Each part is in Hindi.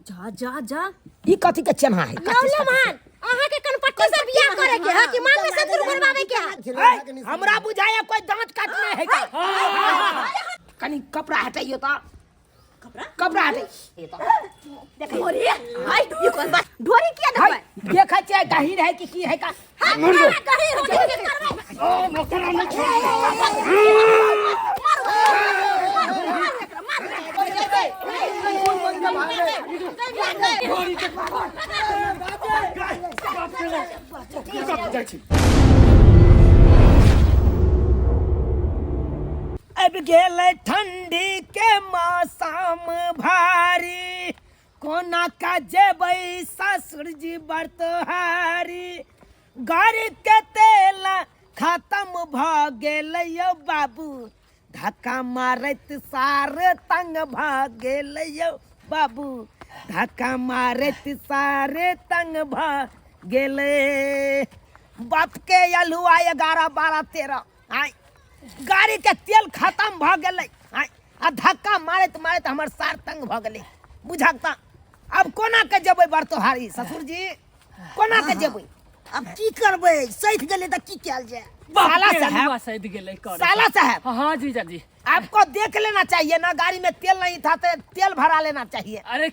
जा जा जा ई कथी के चेन्हा है लौले मान आहा के कनपट्टी से बियाह करे के है कि मांग में सिंदूर भरवावे के है? हमरा बुझाया कोई दांत काटने है क्या कनी कपड़ा हटाइयो तो कपड़ा हटाई ये तो देख ढोरी हाय ये कौन बात ढोरी किया देखबै देखै छै गहीर है कि की है का कहीं हो के करबै अब गेले ठंडी के मौसम भारी कोना का जेबै ससुर जी बरतहारी गाड़ी के तेल खत्म भ गेलै यौ बाबू धक्का मारत सारे तंग भ गेलै यौ बाबू धक्का मारत सारे तंग भ गेलै बाप के अलुआ 11 12 13 आई गाड़ी के तेल खत्म भ गेलै आ धक्का मारत मारत हमर सार तंग भ गेलै बुझाता अब कोना के जेबै बरतोहारी ससुर जी कोना के जेबै अब की करबै सैठ गेलै त की कैल जाय साला साहब सैद गेलै कर साला साहब हाँ जीजा जी आपको देख लेना चाहिए ना गाड़ी में तेल नहीं था तो तेल भरा लेना चाहिए अरे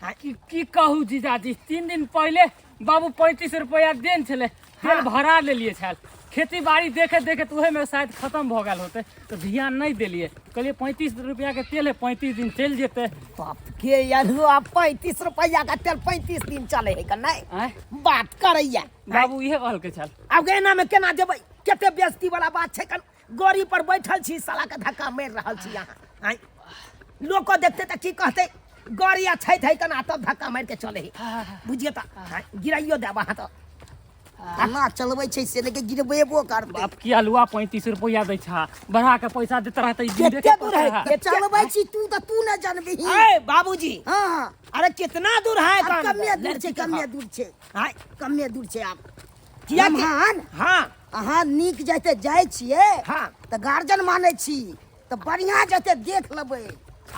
की कहू जीजा जी 3 दिन पहले बाबू 35 रुपया देन छले तेल भरा लेलिए छल खेती बाड़ी देखे देखे तो उहे में शायद खत्म भ गेल होते तो ध्यान नहीं देलिए कहलिए 35 रुपया के तेल है 35 दिन चल जेते बाप के यारू आप 35 रुपया का तेल 35 दिन चले है नहीं बात करैया बाबू इहे कहल के छल अब एना में केना जेबै केते बेइज्जती वाला बात छै कन गोरी पर बैठल छी साला के धक्का मार रहल छी यहां लोग को देखते त की कहते गोरिया छै थे कना तब धक्का मार के चले है बुझिए त गिराइयो देबा हां त ना चलबै छै से लेके गिरबेबो करबै बाप की अलुआ 35 रुपया दै छा बढ़ा के पैसा देत रहत ई दिन केते दूर है ये चलबै छी तू न जानबी ए बाबूजी हां अरे कितना दूर है कमे दूर छै हां कमे दूर छै आप किया मान हां अहाँ नीक जते जाय छियै हां त गार्जियन मानै छी त बढ़िया जते देख लेबै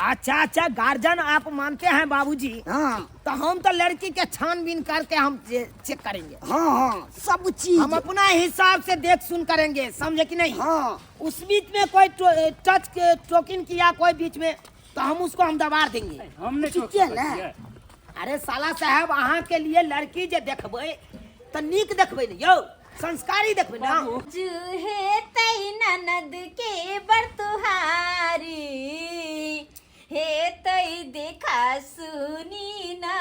अच्छा अच्छा गार्जियन आप मानते हैं बाबूजी हाँ तो हम तो लड़की के छानबीन करके हम चेक करेंगे हाँ हाँ सब चीज हम अपना हिसाब से देख सुन करेंगे समझे कि नहीं हाँ उस बीच में कोई टच टोकिन किया कोई बीच में तो हम उसको हम दबा देंगे हमने अरे साला साहब अहाँ के लिए लड़की जे देखबै तो नीक देखबै न यौ संस्कारी देखबै ना जुहे तई ननद के बरतुहारी हे तई देखा सुनी ना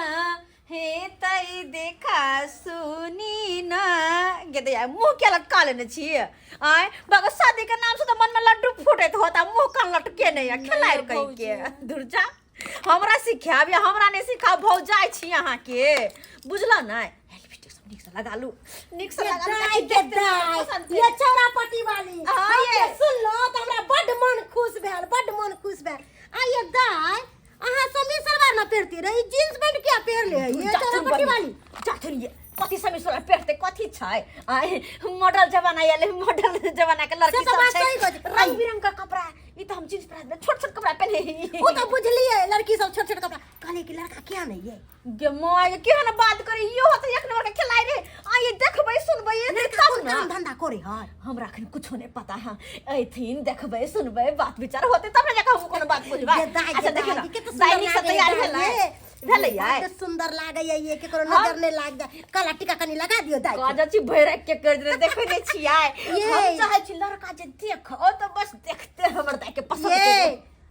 हे तई देखा सुनी ना गेदे यार मुंह क्या लटका लेने छिए आय बग शादी के नाम से तो मन में लड्डू फूटत होता मुंह कान लटके नहीं खिलाड़ कह के दूर जा हमरा सिखाब या हमरा नहीं सिखा भौ जाय छी अहाँ के बुझला ना निक से लगा लू निक से लगा ये चौरापट्टी वाली ये सुन लो त हमरा बड मन खुश भेल आ ये दाय अहाँ समीर सलवार न पहनती रही जींस पैंट क्या पहन ले ये चौरापट्टी वाली जाथरिए कथि समीर सलवार पहनते कथि छै आय मॉडल जमाना आले मॉडल जमाना के लड़की सब छै रंग बिरंग का कपड़ा ई तो हम जींस पहन छोट छोट कपड़ा पहने वो तो बुझलिए लड़की सब छोट छोट कपड़ा कहले कि लड़का क्या नहीं है गे माय केहन बात करे यो त एक नंबर के खिलाड़ी रे आ ये देखबै सुनबै ये काम धंधा करे हां हमरा अखन कुछो नहीं पता है एथिन देखबै सुनबै बात विचार होते तब ना जाके हम कोनो बात बुझबा अच्छा देखियो दाई से तैयार भेलै यार सुंदर लागे ये केकरो नजर नहीं लाग जाए काला टीका कनी लगा दियो दाई गजची भैरक के कर दे देखै नै छियै हम चाहे छी लड़का जे देख ओ तो बस देखते हमर दाई के पसंद ये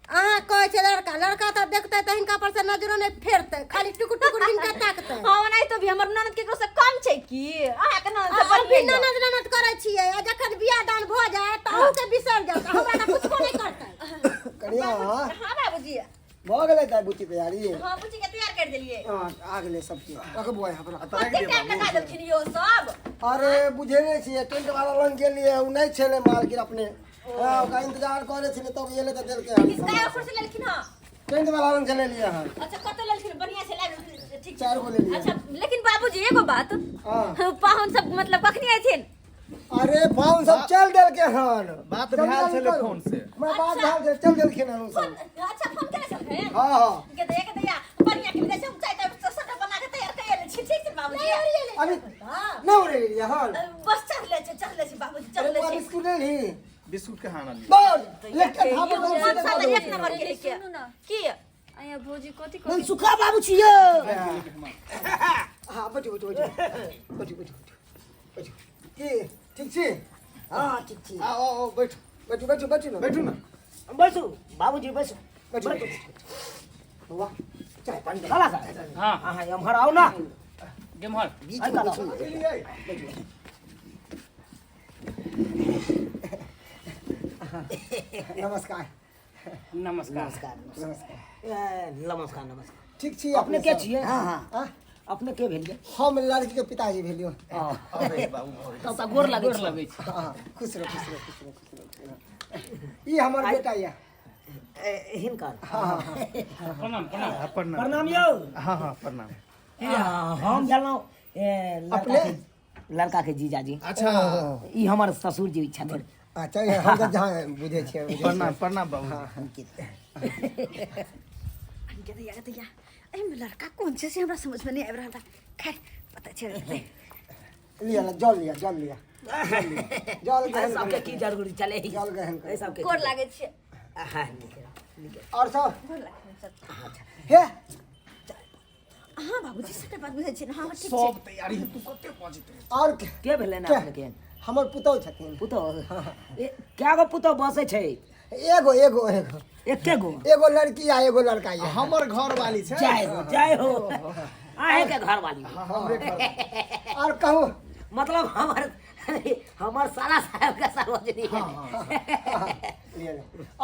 अहाँ कहै छै लड़का तो देखते त हिनका पर से नजरो नहीं फेरते खाली टुकुर टुकुर हिनका ताकते हां नहीं तो भी हमर ननद केकरो से कम छै की अहाँ के ननद से बढ़िया ननद करै छियै आ जखन बियाह दान भ जाय त अहू के बिसर जाय त हमरा कुछ को नहीं करतै करिया हां बाबूजी भ गेलै दाई बुच्ची तैयारी हां बुच्ची के तैयार कर देलिए हां आ गेलै सब चीज अगबो है हमरा कते टाइम लगा देलखिन यो सब अरे बुझे नहीं छियै टेंट वाला लंग गेलिए उ नहीं छले मार्केट अपने का इंतजार करे छिले तब एले त देल के किसका ऑफर से लेलखिन हां टेंट वाला लंग चले लिए हां अच्छा कते लेलखिन बढ़िया से लाग ठीक 4 गो ले लिए अच्छा लेकिन बाबूजी एगो बात हां पाहुन सब मतलब कखनी आइथिन अरे पाहुन सब चल देल के हन बात भेल छले फोन से मैं बात भेल से चल देलखिन हन सब अच्छा फोन केने छल हां हां के दे या बढ़िया के दे से चाहे त अभी नहीं हो रही है हाल बस चल ले बाबूजी चल ले अरे बिस्कुट ले ली बिस्कुट के हाना ली बोल लेके खा कौन सा पर एक नंबर के क्या की अया भोजी कथी मन सुखा बाबू छियो हां बैठो के ठीक छी हां ठीक छी आओ बैठो ना बसु बाबूजी बसु बैठो वाह चाय पानी दे खाला सा हाँ हां हम आओ ना गेमहर बीच में बैठो नमस्कार नमस्कार नमस्कार ठीक छी अपने के छिए हां हां अपने के भेलिए हम लड़की के पिताजी भेलियो अरे बाबू तो गोर लगे गोर लगै छै हां खुश रहो ई हमर बेटा या हिनकर प्रणाम प्रणाम यौ हाँ प्रणाम हम गेलौ अपने लड़का के जीजाजी अच्छा ई हमर ससुर जी छथिन अच्छा हम तो जहाँ बुझे छियै प्रणाम बाबू कहते या अरे लड़का कौन से हमरा समझ में नहीं आ रहा था खैर पता चल लिया जल लिया जल ग्रहण सबके की जरूरी चले ही जल ग्रहण कर सबके कोर लागे छे और सब कोर लागे सब हे हां बाबूजी सटे बात बुझै छी हां ठीक सब छे तैयारी है तू कते पहुंचित रहे और के भेले ना क्या? अपने के हमर पुतौ छथिन पुतो क्या गो पुतो बसे छै एगो एके गो एगो लड़की आ एगो लड़का या हमर घर वाली छै जय हो आहे के घर वाली हमरे घर और कहू मतलब हमर साला साहब का सार्वजनिक है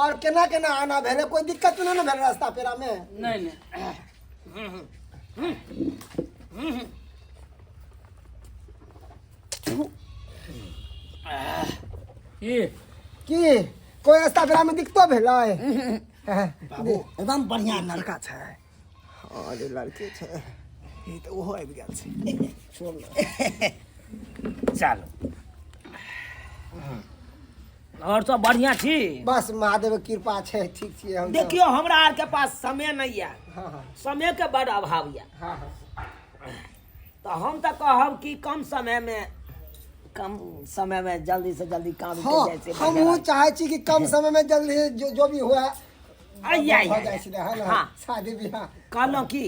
और केना आना भेले कोई दिक्कत तो ना भेल रास्ता पेरा में नहीं ये की कोई रास्ता पेरा में दिक्कतो भेलै एकदम बढ़िया लड़का छै अरे लड़की छै ई तो ओहो आबि गेल छै छोड़ चलो और सब बढ़िया छी बस महादेव के कृपा छै ठीक छियै हम देखियो हमरा आर के पास समय नहीं है हां समय के बड़ अभाव है हां तो हम तो कहब कि कम समय में जल्दी से जल्दी काम हाँ हो जाए हम वो चाहे छी कि कम समय में जल्दी जो भी हुआ आइया हो जाए छै है ना हाँ। शादी ब्याह कहलो की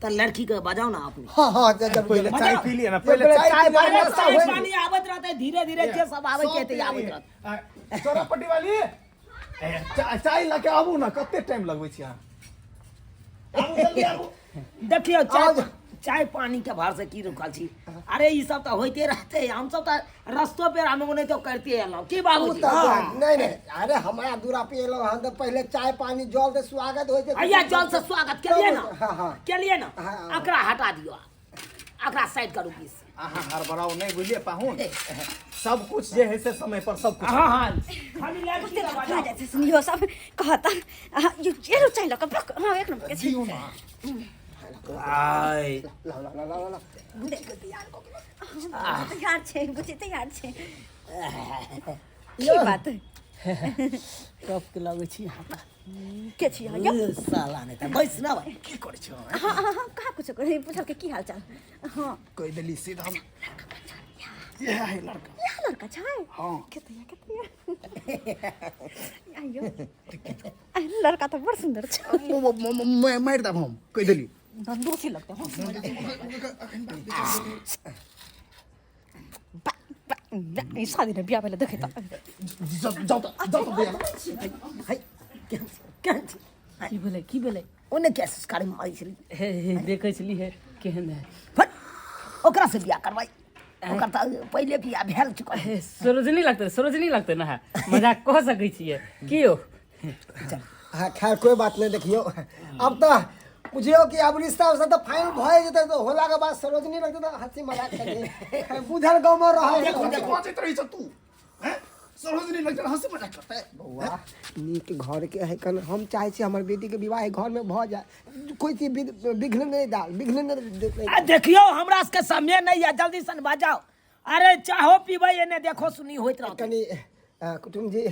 तो लड़की के बजाओ ना अपनी हाँ जब पहले चाय पी लिए ना पहले पहले चाय चाय पी लिए। अरे चाय पानी आवत रहते धीरे धीरे जे सब आवे के ते आवत रहते तोरा पट्टी वाली चाय लाके आबू ना कते टाइम लगबै छी अहाँ आबू जल्दी आबू देखियो चाय पानी के भार से की रुकल छी अरे ई सब तो होते रहते हम सब तो रस्तो पे हम नहीं तो करते एलो की बाबूजी नहीं अरे हमारा दूरा पे एलो हम तो पहले चाय पानी जल से स्वागत होय छै अय्या जल से स्वागत के लिए ना हाँ। के लिए ना हाँ। अकरा हटा दियो अकरा साइड करू बीच से अहाँ हड़बड़ाओ नहीं बुझलिए पाहुन सब कुछ जे है से समय पर सब कुछ हाँ हाँ खाली लड़की के खा जाए छे सुनियो सब कहता ये चाहिए लक हां एक नंबर के छी जीव ना आई ला बुझे के तैयार को तैयार छे बुझे तैयार छे की बात कब के लगे छी के छी यो साला ने त बैस ना भाई की कर छो हां कहा कुछ करे पूछल के की हाल चाल हां कोई दिल्ली सीधा हम ये है लड़का या लड़का छै हाँ कितया आयो लड़का तो बड़ सुंदर छै मैं मार दब हम कोई दिल्ली दोषी लगते हैं शादी में बिया पहले देखे जाओ तो भैया हाय क्या की भेलै ओने केस करे मारी छली हे देखै छली है केहन है फट ओकरा से बियाह करवाई ओकर त पहिले बियाह भेल चुका है सरोजनी लगते ना है मजाक कह सकै छियै की हो हाँ खैर कोई बात नहीं देखियो अब तो बुझियो कि अब रिश्ता उसा तो फाइनल भए जेतै तो होला के बाद सरोजनी लगते तो हंसी मजाक करिए बुझल गांव में रहे देखो रही तू हैं सरोजनी लगता हंसी मजाक करता है बउआ नीक घर के है कन हम चाहे छी हमर बेटी के विवाह घर में भ जाए कोई चीज विघ्न नहीं देते आ देखियो हमरा के समय नहीं है जल्दी सन बजाओ अरे चाहो पीबै एने देखो सुनी होइत रह कनी कुटुम जी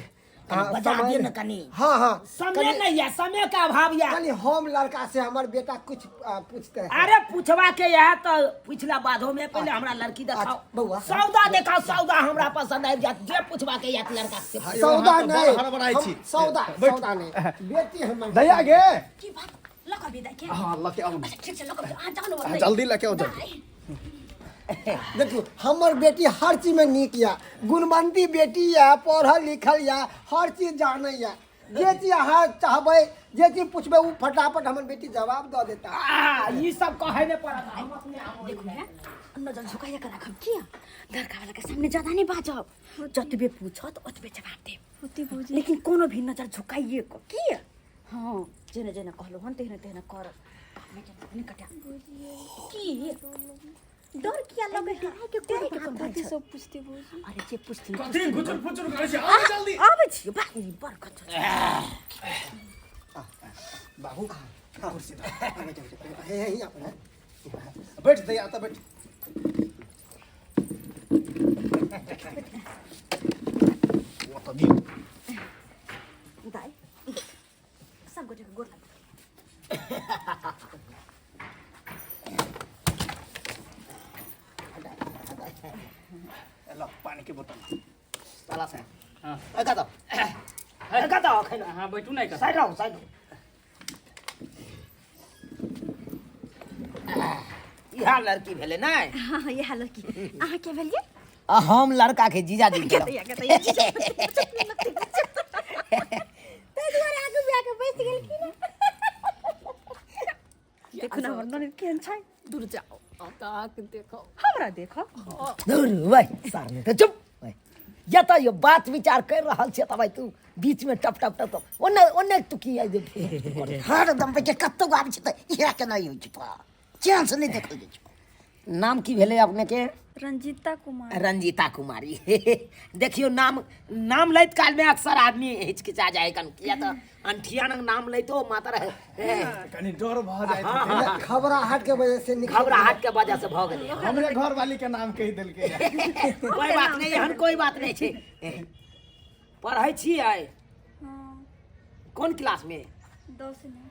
हाँ, बजा समय- दिए न कनी हाँ हाँ समय नहीं है, समय का अभाव या कनी हम लड़का से हमार बेटा कुछ पूछते हैं। अरे पूछवा के यह तो पिछला बाधो में पहले हमरा लड़की अच्छा, दिखाओ बउआ। सौदा दिखाओ, सौदा हमरा पसंद आबि जात जे पूछवा के या लड़का से सौदा हाँ, तो नहीं हड़बड़ाई छी। सौदा बैठ। सौदा नहीं बेटी हमर दया गे की बात लगा भी दे के हाँ लेके आओ ना ठीक से लगा आ जाओ ना हाँ, जल्दी लेके आओ जल्दी देखियो हमर बेटी हर चीज में नीक या गुणवंती बेटी या पढ़ल लिखल या हर चीज जाने या जे चीज अहाँ चाहबै जे चीज पूछबै वो फटाफट हमर बेटी जवाब दे देता। ये सब कहे ने पड़त हम अपने आप देखो है नजर झुकाया कर रखब किया लड़का वाला के सामने ज्यादा नहीं बाजब जतबे पूछत ओतबे जवाब देब लेकिन कोनो भी नजर झुकाइए को किया हां जेने जेने कहलो हन तेने तेने करब कामे के नहीं कटा की डर किया लगे है के कोई के कम भाई सब पूछते बोल अरे जे पूछती कथी गुचुर फुचुर करे छी आओ जल्दी आबै छी बाई बरकत बाबू कुर्सी दे हे हे अपना बैठ दया आता बैठ वो तो भी दाई सब गोटे के गोर लग लो पानी की बोतल साला से हाँ एका तो का तो खैना हाँ बैठू नहीं कर साइड आओ साइड यह लड़की भेले ना हां ये हाल की आहा के भेलिए हम लड़का के जीजा जी के तैया ते दुआरे आगू बिया के बैठ गेल की ना देखो ना वर्णन केहन छै दूर जाओ आता के देखो हमरा देखो दूर भाई सामने तो चुप भाई या तो ये बात विचार कर रहल छे त भाई तू बीच में टप टप टप ओने ओने तू की आई दे हर दम पे के कत्तो गाब छ त इरा के नहीं होई छ चांस नहीं देखल जे नाम की भेले अपने के रंजीता कुमार रंजीता कुमारी देखियो नाम नाम लैत काल में अक्सर आदमी हिचकिचा जाए कन किया तो अंठियान नाम लैतो मातर कनी डर भ जाए घबराहट के वजह से निकल घबराहट के वजह से भ गेले हमरे घर वाली के नाम कह देल के कोई बात नहीं हन कोई बात नहीं छे पढ़ै छी आय हाँ कौन क्लास में 10 में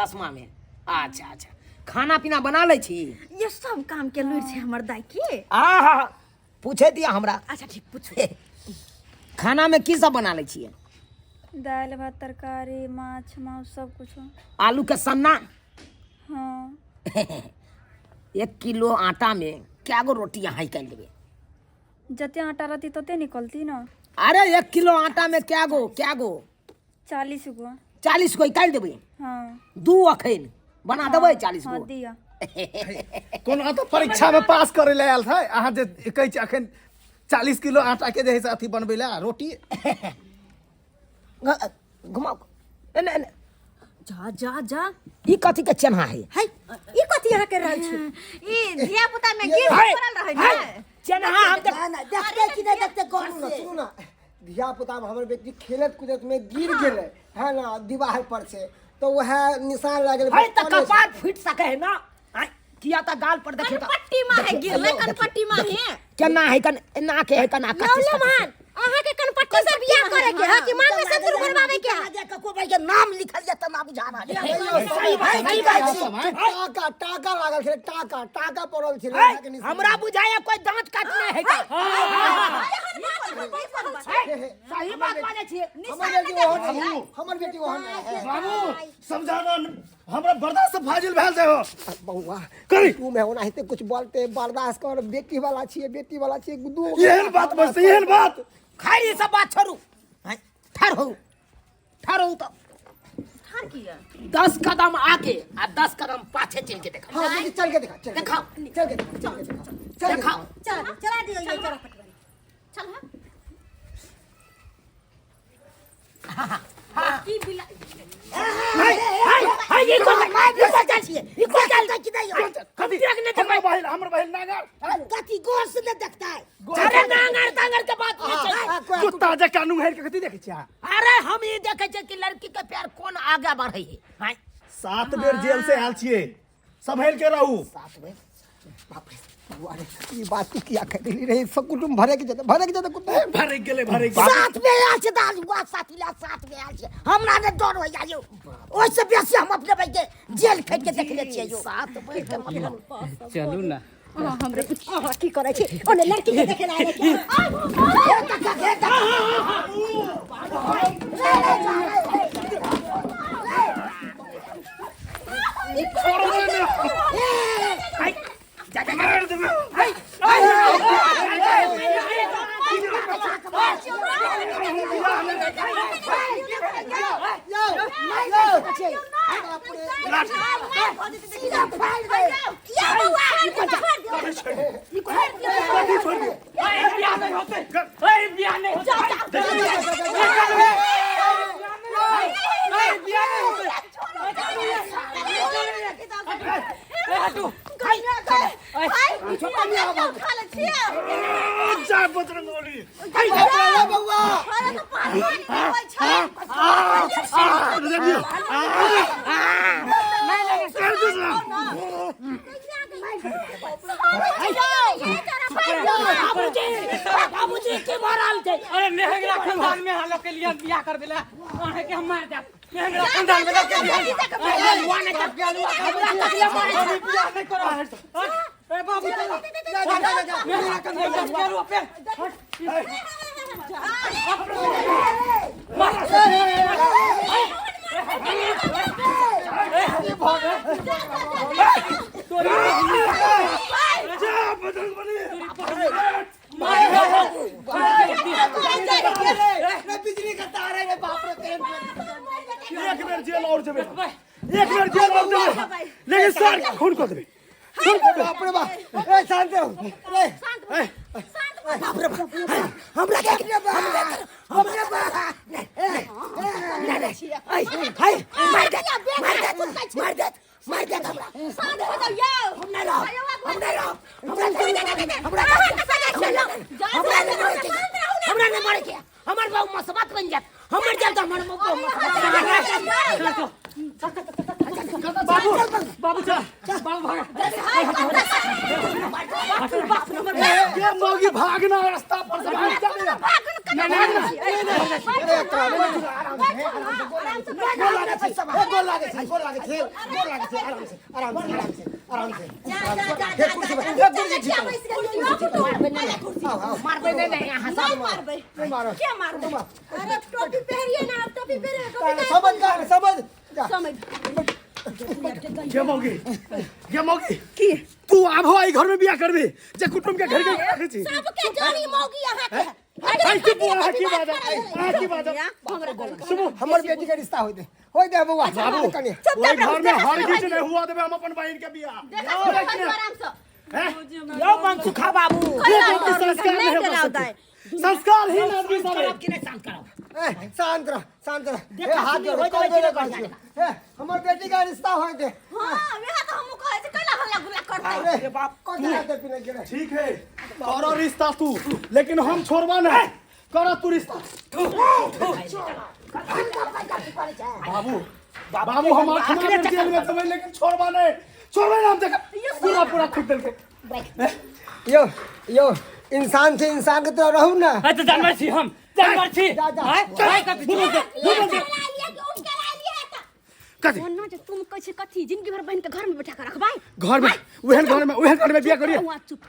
10वां में अच्छा अच्छा खाना पीना बना ले छी ये सब काम के लुर छै हमर दाई के आहा पूछे दिया हमरा अच्छा ठीक पूछो खाना में की सब बना ले छिए दाल भात तरकारी माछ मांस सब कुछ आलू के सन्ना हाँ 1 किलो आटा में क्या गो रोटी यहाँ निकाल देबे जते आटा रहती तते निकलती ना अरे 1 किलो आटा में क्या गो 40 गो 40 गो निकाल देबे हाँ दू अखन बना देबे 40 हाँ गो दिया कोनो तो परीक्षा में पास करे ले आयल था अहाँ जे कहै छी अखन 40 किलो आटा के जे है से अथी बनबै ले रोटी घुमाओ एने एने जा जा जा ई कथी के चेन्हा है है ई कथि यहाँ के रहल छै ई धिया पुता में गिर हाय, पड़ल रहै हाय, ने चेन्हा हम देखते कि नहीं देखते कौन सुनो से सुनो ना धिया पुता में हमर बेटी खेलत कूदत में गिर गेले है ना दीवार पर से तो वह निशान लग है त कपाट फीट सके है ना आय, किया त गाल पर देखे त पट्टी में है गिरले कनपट्टी में है केना है कन ना के है कना नौले मान अहाँ के कनपट्टी से बियाह करे के है कि मांग में सिंदूर भरवावे के है देख को भाई के नाम लिखल जा त ना बुझा रहा सही बात टाका टाका लागल छै टाका पड़ल छै के निशान। हमरा बुझाया कोई दांत काटने है का सही बात माने छी हमर बेटी ओहन है बाबू समझाना हमरा बर्दाश्त से फाजिल भेल से हो बउआ करी तू में होना हेते कुछ बोलते बर्दाश्त कर बेटी वाला छिए दू एहन बात बस एहन बात खाली सब बात छोड़ू ठहरो तो ठार किया 10 कदम आगे आ 10 कदम पाछे चल के देखा हां बेटी चल के दिखा चल दिखाओ चल के दिखा चल के दिखा दिखाओ चला दियो ये चला पटवारी चल हां की बिला हाय ये को चल छिए ये को चल कि नहीं कथी हमर बहिन नागर कथी गोर से नहीं देखता है अरे नांगर के बात नहीं छै कुत्ता जे कानू हेर के कथी देखै छी अरे हम ये देखे छै कि लड़की के प्यार कौन आगे बढ़े है हाय 7 बेर जेल से आयल छिए संभल के रहू 7 बेर बाप रे अरे ये बात तू क्या कर रही सब कुटुम भरे के जते कुटुम भरे गेले साथ में आयल छै दाल हुआ साथी ला साथ में आयल छै हमरा ने डर हो जाइयो ओइ से बेसी हम अपने भाई के जेल फेंक के देख ले छियै यो साथ बैठ के मतलब चलू ना हमरे की करे छै ओने लड़की के देखे आए छै अरे नेहरा खानदान में हम लोग के लिए बियाह कर देला अहे के हम मार दे नेहरा खानदान में के लिए हुआ नहीं कर के बियाह नहीं करो ए बाबू नेहरा खानदान में करो पे बिजली का तार है बाप रे एक बेर जेल और जबे लेकिन सर खून कर देबे बाप रे बाप ए शांत हो ए बाप रे हमरा देख ले हमरा मार दे हमरा शांत हो जाओ यो हमरा लो हमरा ने मार के हमर बाबू मसबत बन जात हमर जात हमर बाबू बाबू बाबू चल बाबू भाग ये मौगी भागना रास्ता पर से भाग जा गोल लागे आराम से मारबे नहीं यहां सब मारो क्या मारबे अरे टोपी पहनिए ना टोपी पहनिए समझ ये मौगी की तू आबो आई घर में बियाह करबे जे कुटुंब के घर के रखे छी सब के जानी मौगी यहां के आई की बात है हमर बेटी के रिश्ता होई दे बउआ बाबू ओई घर में हर किछ नहीं हुआ देबे हम अपन बहन के बियाह आराम से यो मन सुखा बाबू संस्कार ही आदमी सब शांत रह ए हाथ जोड़ कर दे ए हमर बेटी का रिश्ता होई दे हां यहां तो हम कहे छै कैला हल्ला गुल्ला करता अरे बाप को दे पिने के ठीक है करो रिश्ता तू लेकिन हम छोड़बा नहीं करो तू रिश्ता बाबू हम आखिर में जेल में समय लेकिन छोड़बा हम देख पूरा खुद दिल के यो इंसान से इंसान के तो रहू ना तो जानवर छी हम जानवर छी ओन्ना जे तुम कहै छै कथी जिंदगी भर बहन के घर में बैठा के रखबाई घर में बियाह करिए वहां चुप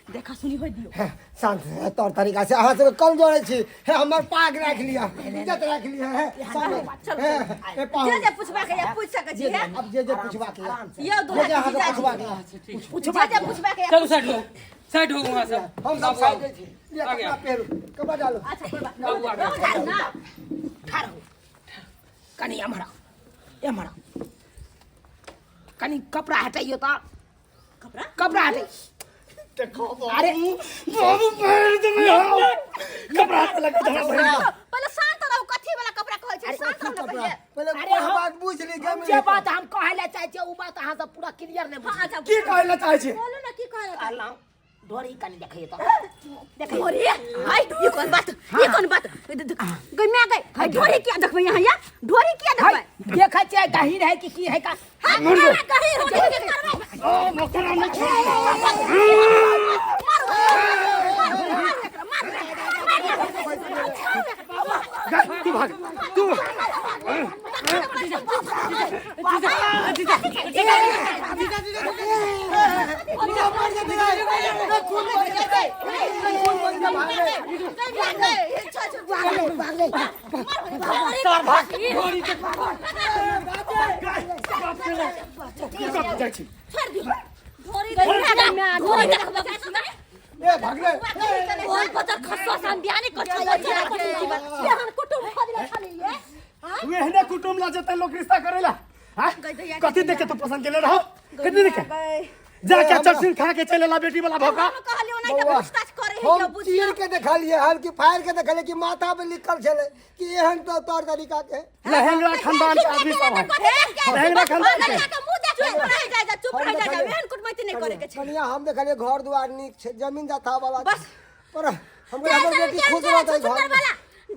देखा सुनी होय दियो शांत है तौर तरीका से अहाँ सब कम जोड़े छी है हमर पाग राख लिया इज्जत राख लिया है ए पाऊ जे पूछबा के पूछ सकै छी है अब जे पूछबा के यो दो जे अहाँ पूछबा के पूछबा के चलो साइड हो वहां से हम सब साइड छी ये कपड़ा पहनो कपड़ा डालो अच्छा कोई बात नहीं ना ठाड़ो कनी एमरा कनी कपड़ा हटाइयो तो कपड़ा हटाई अरे बाबू पहन दे कपड़ा लगा धरा पहले शांत रहो कथी वाला कपड़ा कहै छै शांत रहो पहले पहले कोई बात पूछ ली जे बात हम कहले चाहे छै उ बात अहाँ सब पूरा क्लियर नहीं बुझ अच्छा की कहला चाहे छी बोलो ना की कहै कहला ढोरी कनी देखिए तो ढोरी हाय ये कौन बात गइया गई ढोरी क्या देखबै यहां या ढोरी क्या देखबै देखै छै गहीर है कि की है का गहीर हो के करबै ओ मकरा नहीं ए भाग रे तू एहने कुटुम ला जते लोग रिश्ता करेला हां कथि देखे तू पसंद केले रहो कथि देखे जा के चटनी खा के चलेला बेटी वाला भौका कहलियो नहीं तो पूछताछ करे है हम जो बुझियो चीर के देखलिए हल की फायर के देखलिए कि माथा पे लिखल छले कि एहन तो तौर तरीका के लहेंगा खानदान के आदमी सब है लहेंगा खानदान के चुप रह जा चुप रह जा एहन कुटमैती नहीं करे के छै कनिया हम देखलिए घर दुआर नीक छै जमीन जथा वाला बस पर हमर बेटी खुश रहतै घर में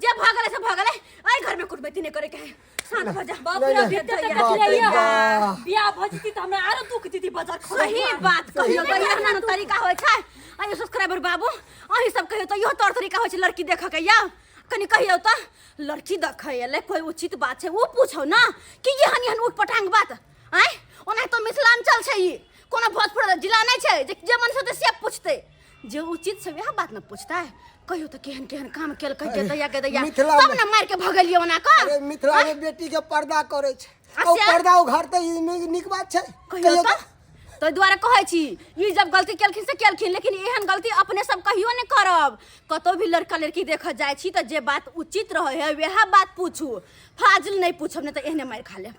जे भागले से भागले आई घर में कुटमैती नहीं करे के है शांत हो जा बाप रे बेटा के बाप रे बाप। बियाह भजती त हमरा आरो दुख दीदी बाजार सही बात कहियो गइया ना तरीका होय छै आई सब्सक्राइबर बाबू अही सब कहियो त इहो तौर तरीका होय छै लड़की देख के या कनी कहियो त लड़की देखैले कोई उचित बात छै वो पूछो ना कि यहन यहन उठ पटांग बात आय ओना तो मिथिलांचल छै ई कोनो भोजपुर जिला नहीं छै जे मन से से पूछते जे उचित से वह बात न पूछता है कहियो तो केहन केहन काम केल कह के दैया तब न मार के भगलियो ना का अरे मिथिला में बेटी के पर्दा करे छै ओ अच्छा। पर्दा उघारते ई नीक बात छै कहियो तो द्वारा कहै छी ई जब गलती केलखिन से केलखिन लेकिन एहन गलती अपने सब कहियो नहीं करब कतो भी लड़का लड़की देख जाय छी त जे बात उचित रहे है वह बात पूछू फाजिल नहीं पूछब नहीं तो एहने मार खा ले